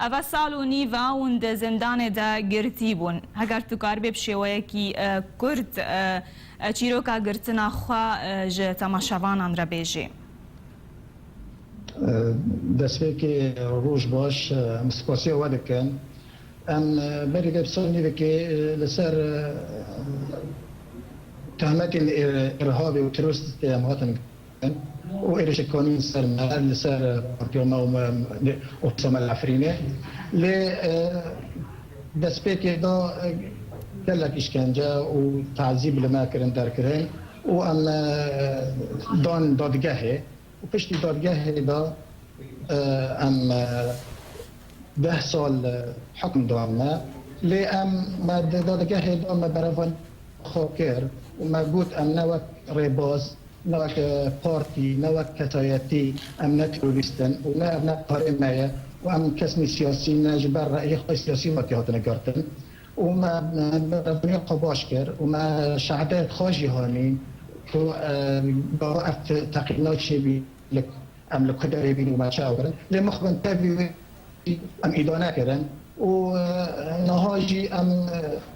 ئەڤە ساڵ و نیڤ و زندانێدا گرتی بوون هەگەر توکار بێ بشێوەیەکی کورد چیرۆکە گرتنا خوا ژە تەماشەوانان ڕەبێژێ. دەستپێکی ڕۆژ باش سپاسی وا دەکەن ئەم بەری دەبسەڵ نیڤێکی لەسەر تهمەتی ئێرهابی و تروریستی ئەم هاتن و إيرش كونين سر مال سر بارتيوما وأسامة العفريني ل دسبيكي دا كلك إشكنجة وتعذيب لما كرن دار كرن وأم دان دادجاه وبشتي دادجاه دا أم 10 سال حكم دامنا لأم ما دادجاه دا ما برافن خاكر وما قلت أم نوك ريباز نوک پارتی نوک کتایتی ام نه تروریستن و نه قائمه و ام کسمی سیاسی نجبر رأی خود سیاسی وقتی هاتن گرتن و ما برای قباش کرد و ما شهادت خواجی هانی که با افت تقیینات شبی ام لکدری بین و ما چاورن لمخبن تبی ام ایدانه کردن و نهاجی ام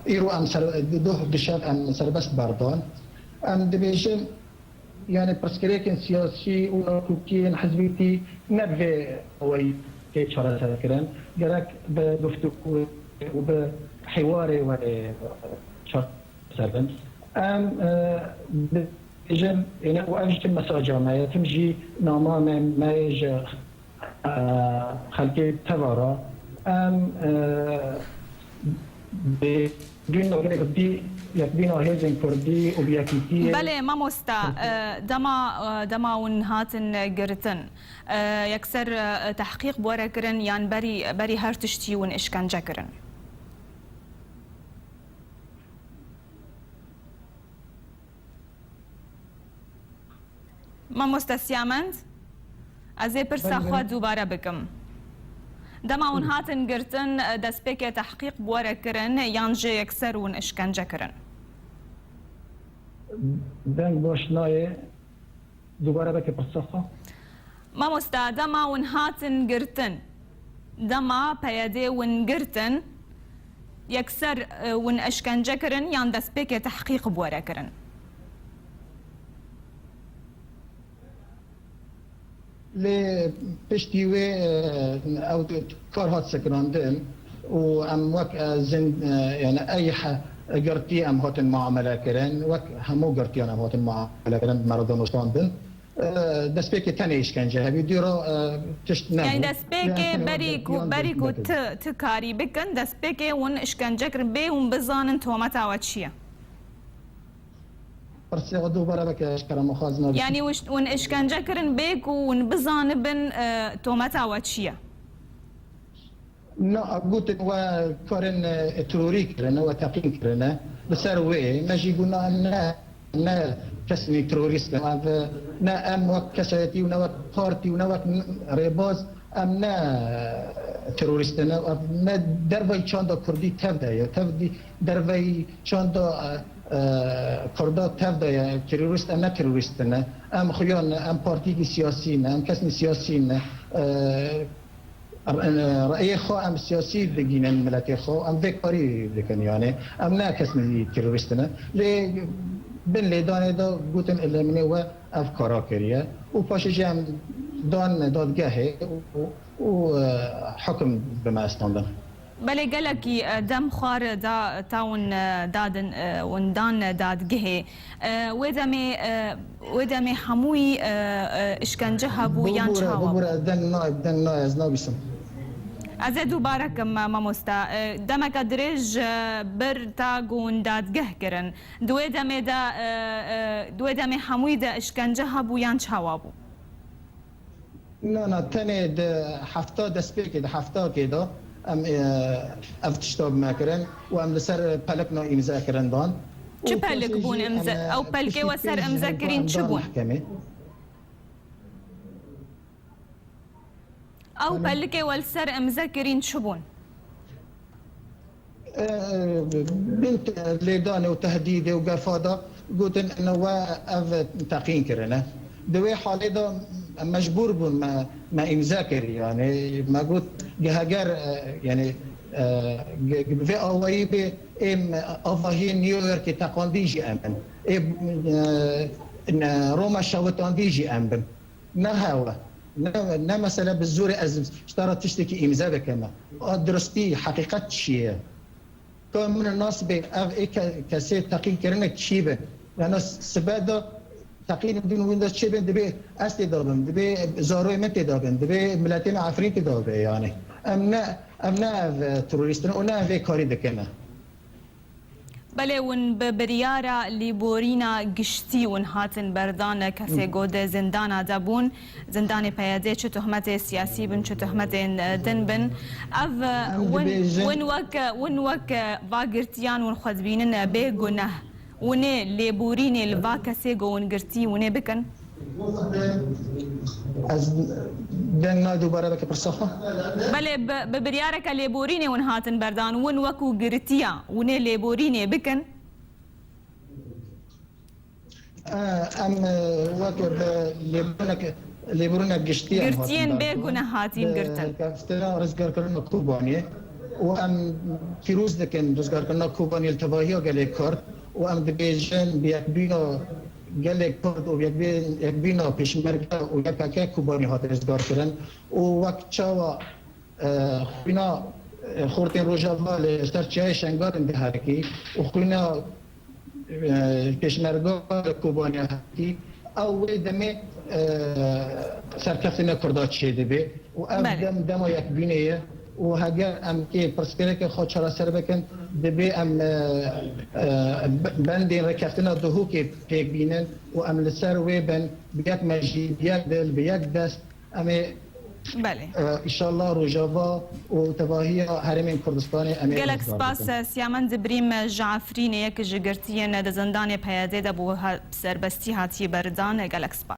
ایرو ام سر دو دشب ام سربست بردان ام دبیجن يعني برسكريكن سياسي وكوكين حزبيتي نبغي وي كي شرط كرن جرك بفتو وبحواري و شرط سربن ام بيجن يعني واجت مساجا ما تمشي ناما ما يجي خلقي تبارا ام بدون نوري يكبينا هيزن كردي وبيكيتي بله ما مستا دما ونهاتن جرتن يكسر تحقيق بورا كرن يعني بري هرتشتي ون اشكنجه كرن ما مستا سيامند ازي برسا خوا دوباره بكم دما ونهاتن جرتن دسبيك تحقيق بورا كرن يانجي يكسر ون اشكنجه كرن دنگ باش نایه دوباره بکه پرسخه ما مستعدما ونهاتن گرتن دما پیاده ون گرتن یکسر ون اشکنجه کرن یان دسپیک تحقیق بواره کرن لی پشتی و او کار هات سکراندن و ام وک زن يعني اي قرتي ام هاتن معامله كرن وك همو قرتي انا هاتن معامله كرن مردم وشاندن دسبيكي تاني اشكنجه هبي ديرو تشت يعني دسبيكي بريكو تكاري بكن دسبيكي ون اشكنجه كرن بي ون بزانن تومتا واتشيا برسي دوباره بك اشكر مخازنه يعني ون اشكنجه كرن بيك ون بزان بن تومتا واتشيا نا قلت وكارن تروري كرنا وتقين كرنا بسر وي نجي قلنا ان كسني تروريست نا ام وكسيتي ونوك بارتي ونوك ريباز ام نا تروريستنا نا دربي چاندا كردي تفدي دربي چاندا كردا تفدي تروريست ام نا تروريستنا ام خيان ام بارتي سياسي ام كسني سياسي رأي خو ام سياسي دقينا ملاتي خو ام ذكري لكن يعني ام ناكس من تيرورستنا لي بن لي داني دا قوتن اللي مني و افكارا كريا وباش جام دان دادگاه وحكم بما استندن بله گلکی دم خوار دا تاون دادن وندان دادگه ودمي حموي اشکنجه هبو یان چاوا ببورا دن نايز نابسم از دوباره کم ما مستا دمک درج بر تا گون دادگه کرن دوی دم حموی دا اشکنجه هبو یان چاوا بو نه تنه هفته دسپیک ده هفته كده ام افتشتاب ماكرن وام لسر پلکنا امضا کرن دان چه پلک بون امضا او پلکه و سر امضا کرین چه بون او پلکه و سر امضا کرین چه بون بنت ليدانه وتهديده وقفاده قلت انه اف تقين كرنا دوي حالي دا مجبور بون ما امضا کردی یعنی ما گفت گهگر یعنی به آوایی به ام آواهی نیویورک تقاندیجی امن روما شوتاندیجی امن نه هوا نه مثلا بالزور از اشترى تشتكي امضا بكما درستي حقيقه شيء كم من الناس به كسي تقييم كرنا تشيبه لأن سبادة تقييم بدون ويندوز تشيبه دبي أستي دابن دبي زاروي مت دابن دبي ملاتين عفريت دابه يعني أمنا تروريستنا ونا في كاري دكنا بله ون ببریارا لیبورینا گشتی ون هاتن بردان کسی گود زندان دابون زندان پیاده چه تهمت سیاسی بن چه تهمت دن بن اف ون وک باگرتیان ون خودبینن به گناه ونه لیبورین الوا کسی گون گرتی ونه بکن از دنا دوباره بك برصفه بله ببریارا که لیبورین ون هاتن بردان ون وکو گرتیا ونه لیبورین بکن ام وكب ليبرونا قشتي گرتین به گناه هاتین گرتن كافترا رزقار كرنا كوباني وام فيروز دكن رزقار كرنا كوباني التباهي وقال كرد وام دبيجن بيكبينو قال كرد ويكبينو بيشمركا ويكاكا كوباني هات رزقار كرن ووقت شاوا خوينا خورتين روجافا لسترچای شنگار اندهاركي وخوينا پێشمەرگە کۆبانیا هاتی ئەو وێ دەمێ سەرکەفتنە کوردات چێ دەبێ و ئەم دەما یەکبینەیە و هەگەر ئەم کێ پرسکرێکە خۆ چارەسەر بکەن دەبێ ئەم بەندێن ڕێکەفتنە دهوکێ پێکبینن و ئەم لەسەر وێ بن بەیەک مەژی بەیەک دڵ بەیەک دەست ئەمێ بله ان شاء الله رجاوا وتباهي هرمين كردستان امريكا گلک سپاس سیامن دبریم جعفرین یک جگرتین د زندان پیاده د بو سربستی هاتی بردان گلک سپاس